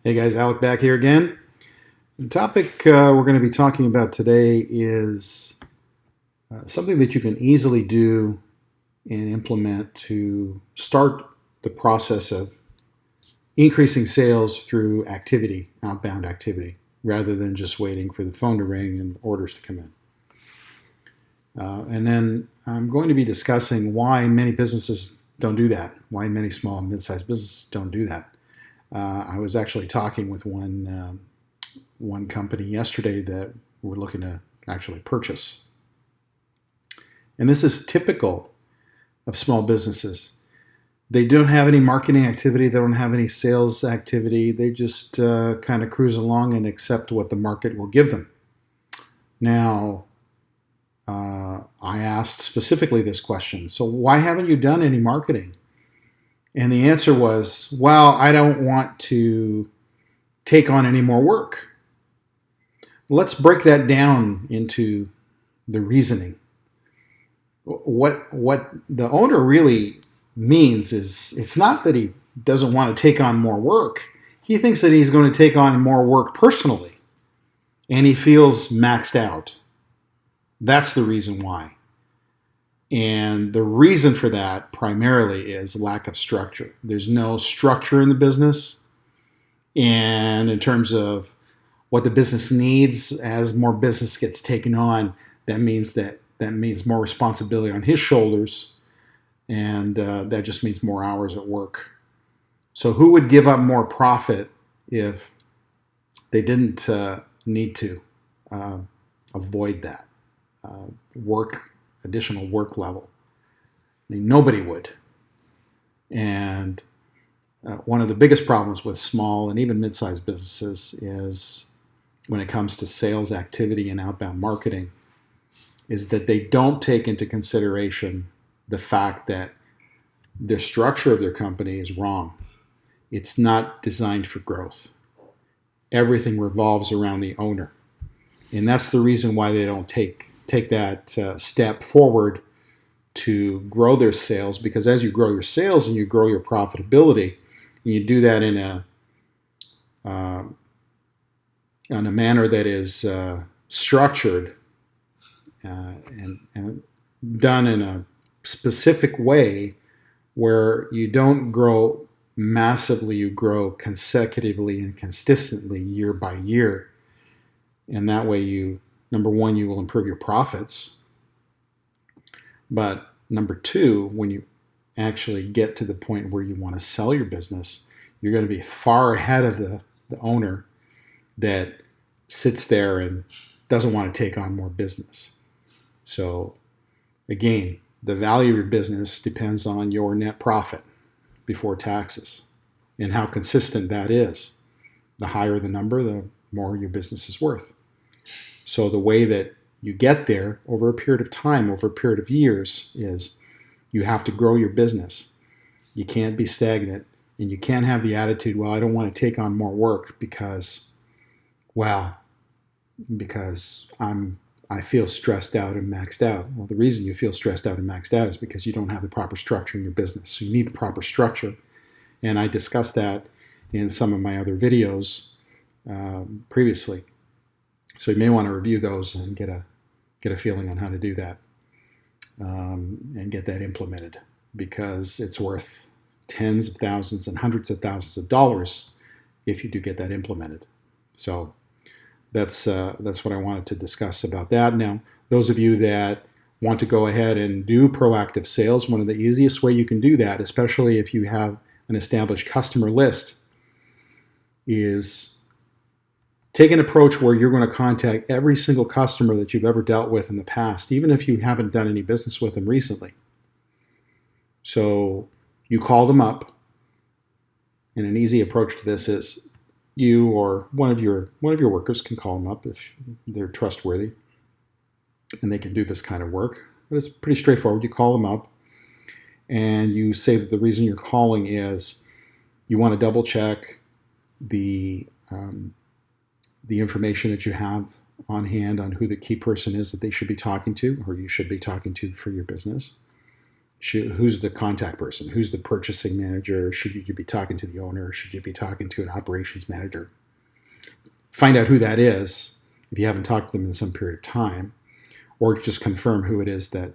Hey guys, Alec back here again. The topic we're going to be talking about today is something that you can easily do and implement to start the process of increasing sales through activity, outbound activity, rather than just waiting for the phone to ring and orders to come in. And then I'm going to be discussing why many businesses don't do that, why many small and mid-sized businesses don't do that. I was actually talking with one company yesterday that we're looking to actually purchase. And this is typical of small businesses. They don't have any marketing activity. They don't have any sales activity. They just kind of cruise along and accept what the market will give them. Now, I asked specifically this question. So why haven't you done any marketing? And the answer was, well, I don't want to take on any more work. Let's break that down into the reasoning. What the owner really means is it's not that he doesn't want to take on more work. He thinks that he's going to take on more work personally, and he feels maxed out. That's the reason why. And the reason for that primarily is lack of structure. There's no structure in the business. And in terms of what the business needs, as more business gets taken on, that means more responsibility on his shoulders. And that just means more hours at work. So who would give up more profit if they didn't need to avoid that additional work level? I mean, nobody would. And one of the biggest problems with small and even mid-sized businesses is when it comes to sales activity and outbound marketing is that they don't take into consideration the fact that the structure of their company is wrong. It's not designed for growth. Everything revolves around the owner. And that's the reason why they don't take that step forward to grow their sales, because as you grow your sales and you grow your profitability, and you do that in a manner that is structured and done in a specific way where you don't grow massively, you grow consecutively and consistently year by year. And that way number one, you will improve your profits. But number two, when you actually get to the point where you want to sell your business, you're going to be far ahead of the owner that sits there and doesn't want to take on more business. So again, the value of your business depends on your net profit before taxes and how consistent that is. The higher the number, the more your business is worth. So the way that you get there over a period of time, over a period of years, is you have to grow your business. You can't be stagnant, and you can't have the attitude, well, I don't want to take on more work because I feel stressed out and maxed out. Well, the reason you feel stressed out and maxed out is because you don't have the proper structure in your business. So you need a proper structure. And I discussed that in some of my other videos previously. So you may want to review those and get a feeling on how to do that and get that implemented, because it's worth tens of thousands and hundreds of thousands of dollars if you do get that implemented. So that's what I wanted to discuss about that. Now, those of you that want to go ahead and do proactive sales, one of the easiest way you can do that, especially if you have an established customer list, is take an approach where you're going to contact every single customer that you've ever dealt with in the past, even if you haven't done any business with them recently. So you call them up, and an easy approach to this is you or one of your workers can call them up if they're trustworthy and they can do this kind of work. But it's pretty straightforward. You call them up and you say that the reason you're calling is you want to double check the information that you have on hand on who the key person is that they should be talking to, or you should be talking to for your business. Who's the contact person? Who's the purchasing manager? Should you be talking to the owner? Should you be talking to an operations manager? Find out who that is if you haven't talked to them in some period of time, or just confirm who it is that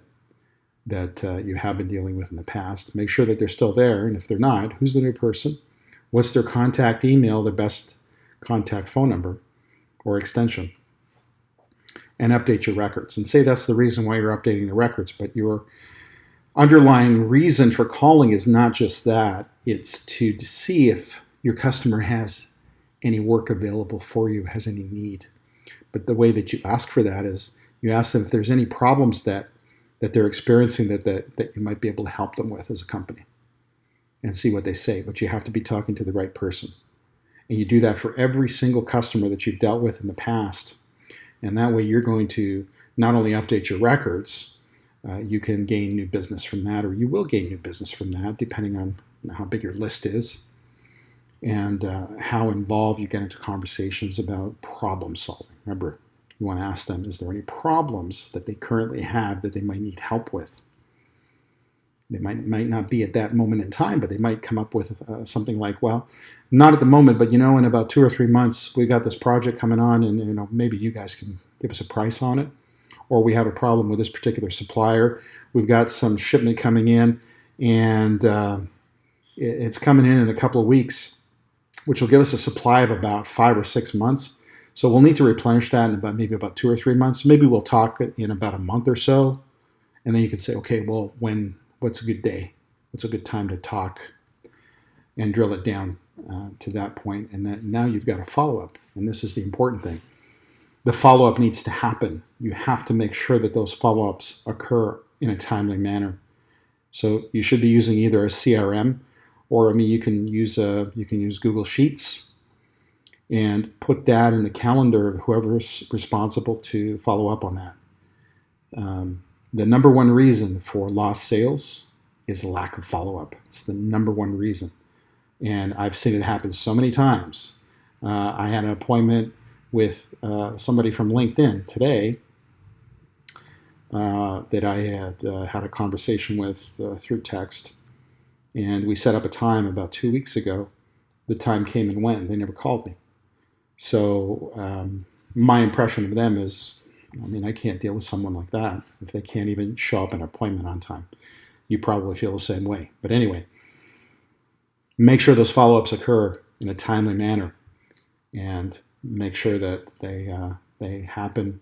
you have been dealing with in the past. Make sure that they're still there, and if they're not, who's the new person? What's their contact email, their best contact phone number or extension? And update your records. And say that's the reason why you're updating the records, but your underlying reason for calling is not just that. It's to see if your customer has any work available for you, has any need. But the way that you ask for that is you ask them if there's any problems that they're experiencing that you might be able to help them with as a company, and see what they say. But you have to be talking to the right person. And you do that for every single customer that you've dealt with in the past. And that way you're going to not only update your records, you can gain new business from that, or you will gain new business from that, depending on how big your list is and how involved you get into conversations about problem solving. Remember, you want to ask them, is there any problems that they currently have that they might need help with? They might not be at that moment in time, but they might come up with something like, well, not at the moment, but in about 2 or 3 months, we got this project coming on, and maybe you guys can give us a price on it. Or we have a problem with this particular supplier. We've got some shipment coming in, and it's coming in a couple of weeks, which will give us a supply of about 5 or 6 months. So we'll need to replenish that in maybe about 2 or 3 months. Maybe we'll talk in about a month or so. And then you can say, okay, well, what's a good day? What's a good time to talk? And drill it down to that point. And then now you've got a follow-up. And this is the important thing. The follow-up needs to happen. You have to make sure that those follow-ups occur in a timely manner. So you should be using either a CRM, or you can use Google Sheets and put that in the calendar of whoever's responsible to follow up on that. The number one reason for lost sales is lack of follow-up. It's the number one reason. And I've seen it happen so many times. I had an appointment with somebody from LinkedIn today that I had a conversation with through text. And we set up a time about 2 weeks ago. The time came and went. They never called me. So my impression of them is, I can't deal with someone like that if they can't even show up at an appointment on time. You probably feel the same way. But anyway, make sure those follow-ups occur in a timely manner, and make sure that they happen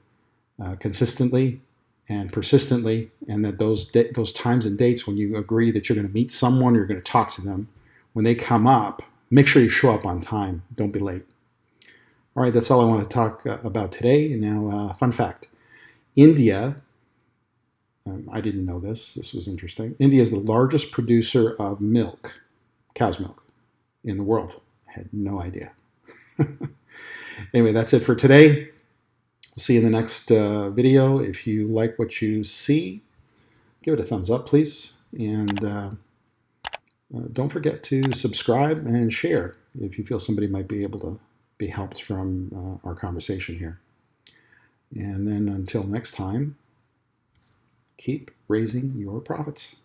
consistently and persistently, and that those times and dates when you agree that you're going to meet someone, you're going to talk to them, when they come up, make sure you show up on time. Don't be late. All right, that's all I want to talk about today. And now, fun fact. India, I didn't know this. This was interesting. India is the largest producer of milk, cow's milk, in the world. I had no idea. Anyway, that's it for today. We'll see you in the next video. If you like what you see, give it a thumbs up, please. And don't forget to subscribe and share if you feel somebody might be able to be helped from our conversation here. And then until next time, keep raising your profits.